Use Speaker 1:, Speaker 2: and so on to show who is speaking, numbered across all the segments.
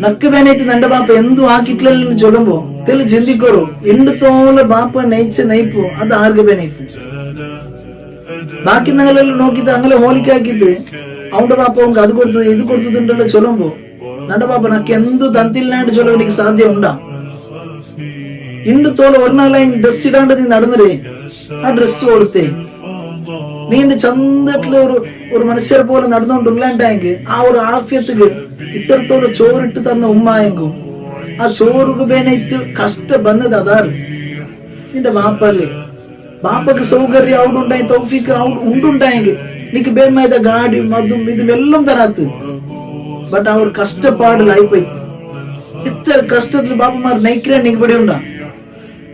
Speaker 1: നക്ക് വേനേറ്റ് നന്റെ ബാപ്പ എന്തു ആക്കിട്ടില്ലെന്ന് ചൊല്ലുമ്പോ തെളി ചിന്തിക്കോളൂ ഇണ്ടുത്തോളം ബാപ്പ നയിച്ച നയിപ്പു അത് ആർക്ക് വേനേറ്റ് ബാക്കി ഞങ്ങളെല്ലാം നോക്കിട്ട് അങ്ങനെ ഹോലിക്കാക്കിട്ട് അവന്റെ ബാപ്പ അവർക്ക് അത് കൊടുത്തു ഇത് കൊടുത്തിട്ടുണ്ടല്ലോ ചൊല്ലുമ്പോ നന്റെ ബാപ്പ നക്ക് എന്തു തന്നില്ലാണ്ട് ചൊല്ലാൻ എനിക്ക് സാധ്യം ഉണ്ടാ ഇണ്ടുത്തോളം ഒരു നാളായി ഡ്രസ് ഇടാണ്ട് നീ നടന്നേ ആ ഡ്രസ് കൊടുത്തേ നീന്റെ ചന്തത്തില് ഒരു മനുഷ്യരെ പോലെ നടന്നുകൊണ്ടുള്ളാണ്ടെങ്കിൽ ആ ഒരു ആഫ്യത്തില് ഇത്രത്തോളം ചോറിട്ട് തന്ന ഉമ്മായെങ്കും ആ ചോറുക്ക് വേനയിട്ട് കഷ്ട ബന്നത് അതാറ് നിന്റെ ബാപ്പല്ലേ ബാപ്പക്ക് സൗകര്യം അവിടെ ഉണ്ടായി തൗഫീക്ക് അവിടെ ഉണ്ടുണ്ടായെങ്കിൽ നിനക്ക് ബേമായത ഗാഡിയും അതും ഇതും എല്ലാം തരാത്ത് ബട്ട് അവർ കഷ്ടപ്പാടിലായിപ്പോയി ഇത്ര കഷ്ടത്തില് ബാപ്പമാർ നയിക്കാൻ നിനക്ക് ഇവിടെ ഉണ്ടാ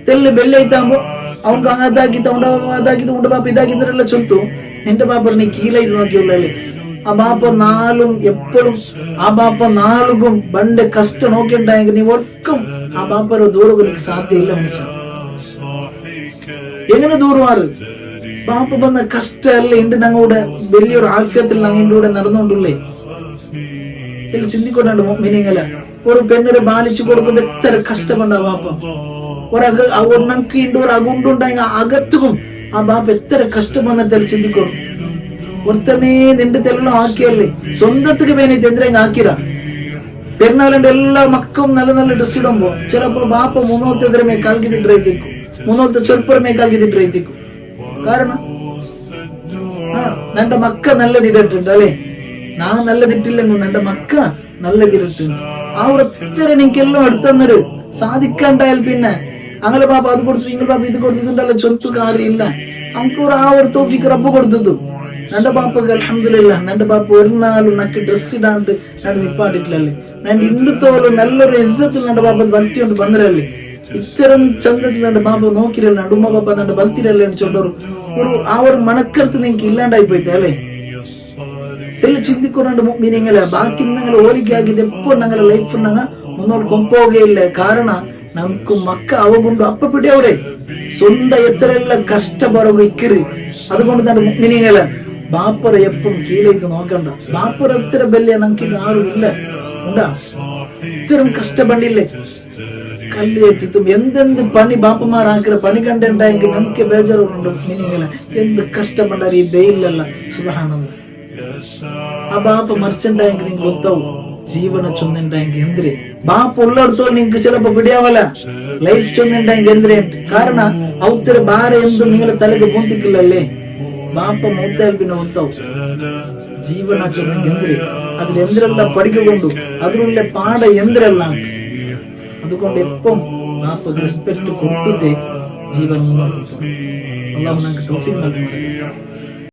Speaker 1: തെല്ല് ബെല്ലൈത്താകുമ്പോ അവൻക്ക് അതാക്കിട്ട് അതാക്കിട്ട് ഉണ്ട ബാപ്പ ഇതാക്കിട്ടെല്ലാം ചൊല്തു എന്റെ ബാപ്പ നീ കീഴായിട്ട് നോക്കിയുള്ളല്ലേ ആ ബാപ്പ നാളും എപ്പോഴും ആ ബാപ്പ നാളുകും ബണ്ട് കഷ്ടം നോക്കിണ്ടായെങ്കിൽ നീ ഒർക്കും ആ ബാപ്പ ദൂരം നിനക്ക് സാധ്യമില്ല മനസ്സിലാവും എങ്ങനെ ദൂരമാറ് ബാപ്പ വന്ന കഷ്ടല്ലേ ഉണ്ട് ഞങ്ങളുടെ വലിയൊരു ആഫ്യത്തിൽ ഞങ്ങളുടെ കൂടെ നടന്നുകൊണ്ടുള്ളേ ചിന്തിക്കൊണ്ടാണ് മീനിങ്ങല്ല ഒരു പെണ്ണിനെ ബാലിച്ചു കൊടുക്കുമ്പോ എത്ര കഷ്ടമുണ്ടാ ബാപ്പ ഒരു നങ്ക് ഒരു അകുണ്ടുണ്ടായെങ്കിൽ അകത്തും ആ ബാപ്പ എത്ര കഷ്ടം വന്നിട്ട് ചിന്തിക്കണം ഒരുത്തമേ നിന്റെ തെല്ലാം ആക്കിയല്ലേ സ്വന്തത്തിക്ക് വേണ്ടിട്ട് എന്തിനാ ആക്കിരാ പെരുന്നാളിന്റെ എല്ലാ മക്കളും നല്ല നല്ല ഡ്രസ് ഇടുമ്പോ ചിലപ്പോ ബാപ്പ മൂന്നോത്തെതിരെ കാൽക്കിതിട്ടിറേക്കും മൂന്നോത്തെ ചെറുപ്പറമേ കാൽക്കിതിട്ടിറേക്കും കാരണം നന്റെ മക്ക നല്ലതിട്ടുണ്ട് അല്ലെ നാ നല്ലതിട്ടില്ലെങ്കിൽ നന്റെ മക്ക നല്ലതിട്ടുണ്ട് ആ ഒരു ഒറ്റ എനിക്കെല്ലാം എടുത്തന്നൊരു സാധിക്കണ്ടായാൽ പിന്നെ അങ്ങനെ ബാപ്പ അത് കൊടുത്തു നിങ്ങൾ ബാപ്പ ഇത് കൊടുത്തിട്ടുണ്ടല്ലോ ചൊത്തു കാര്യമില്ല നമുക്ക് ആ ഒരു തോഫിക്ക് റബ്ബ് കൊടുത്തു നന്റെ ബാപ്പക്ക് അൽഹംദുലില്ലാ നന്റെ ബാപ്പ ഒരു നാളും നക്ക് ഡ്രസ് ഇടാണ്ട് ഞാൻ നിപ്പാട്ടിട്ടില്ലല്ലേ ഞാൻ ഇണ്ടുത്തോളം നല്ലൊരു ഇസ്സത്തിൽ നന്റെ ബാപ്പ ബൽത്തിയോണ്ട് വന്നിരല്ലേ ഇത്തരം ചന്തത്തിൽ നന്റെ ബാപ്പ നോക്കിരല്ല ഉമ്മ ബാപ്പ നന്റെ ബൽത്തിരല്ലേ എന്ന് ചൊല്ലൊരു ആ ഒരു മണക്കരുത്ത് നിനക്ക് ഇല്ലാണ്ടായി പോയിട്ടേ അല്ലേ തെല്ല് ചിന്തിക്കൊണ്ടാണ്ട് മീനിങ്ങല്ല ബാക്കി ഞങ്ങൾ ഓലിക്കാക്കിയത് എപ്പോ ഞങ്ങളുടെ ലൈഫ് ഞങ്ങൾ മുന്നോട്ട് കൊണ്ടുപോകുകയില്ല കാരണം നമുക്ക് മക്ക അവകൊണ്ട് അപ്പ പിടിയവരെ സ്വന്തം എത്രയെല്ലാം കഷ്ടപ്പെടുക ഇക്കറ് അതുകൊണ്ട് തന്നെ മീനിങ്ങല്ല ബാപ്പറ എപ്പം കീഴേക്ക് നോക്കണ്ട ബാപ്പറ എത്ര ബല്യ നമുക്ക് ആരും ഇല്ല ഉണ്ടാ ഇത്തരം കഷ്ടപ്പെടില്ലേ കല്ല് എത്തിത്തും എന്തെന്ത് പണി ബാപ്പമാരാക്കിற പണി കണ്ടുണ്ടായെങ്കിൽ നമുക്ക് ബേജാറുണ്ട് മീനിങ്ങല്ല എന്ത് കഷ്ടപ്പെട്ടാൽ ഈ ബെയിലല്ല സുബ്ഹാനല്ലാഹ് ആ ബാപ്പ മറിച്ചുണ്ടായെങ്കിൽ നിങ്ങൾക്ക് ಗೊತ್ತಾവും ಜೀವನ ಚೊಂದುಂಟಾയെങ്കിൽ ಎಂದ್ರೆ ಬಾಪ ಉಳ್ಳೋಡ್ತೋಳು ನಿಂಗೆ ಚಿಲಪ್ಪ ಬಿಡಿಯಾವಲ್ಲ ಲೈಫ್ ಚೊಂದುಂಟಾയെങ്കിൽ ಎಂದ್ರೆ ಕಾರಣ ಅವತ್ತರ ಬಾರ ಎಂದು ನೀಲ ತಲೆಗೆ ಬೂಂತಿಕ್ಕಿಲ್ಲಲ್ಲೇ ಬಾಪ ಮೂತಾಯಲ್ പിന്നെ ಗೊತ್ತಾവും ಜೀವನ ಚೊಂದುಂಗೆ ಎಂದ್ರೆ അതിൽ എന്തിരെല്ലാം പഠിക്കൊണ്ട് അതിലുള്ള പാഠ എന്തിരെല്ലാം അതുകൊണ്ട് എപ്പം ബാപ്പ റെസ്പെക്ട് കൊടുത്തിട്ടേ ജീവൻ മുന്നോട്ട് പോകും. അല്ലാഹു നമുക്ക് തൗഫീഖ് നൽകുമാറാകട്ടെ.